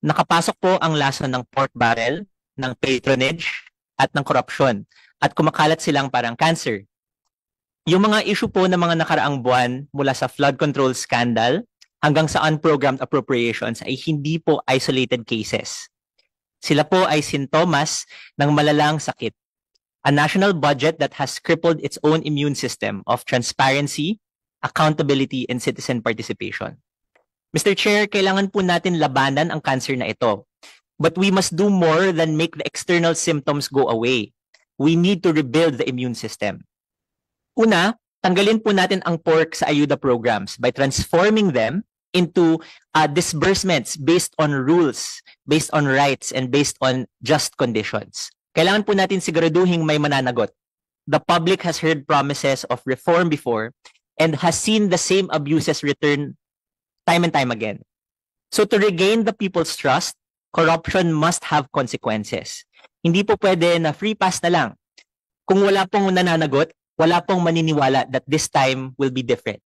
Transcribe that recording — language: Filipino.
Nakapasok po ang lason ng pork barrel, ng patronage, at ng korupsyon. At kumakalat silang parang cancer. Yung mga issue po ng mga nakaraang buwan mula sa flood control scandal hanggang sa unprogrammed appropriations ay hindi po isolated cases. Sila po ay sintomas ng malalang sakit. A national budget that has crippled its own immune system of transparency, accountability, and citizen participation. Mr. Chair, kailangan po natin labanan ang cancer na ito. But we must do more than make the external symptoms go away. We need to rebuild the immune system. Una, tanggalin po natin ang pork sa ayuda programs by transforming them into disbursements based on rules, based on rights, and based on just conditions. Kailangan po natin siguraduhin may mananagot. The public has heard promises of reform before and has seen the same abuses return time and time again. So to regain the people's trust, corruption must have consequences. Hindi po pwede na free pass na lang. Kung wala pong nananagot, wala pong maniniwala that this time will be different.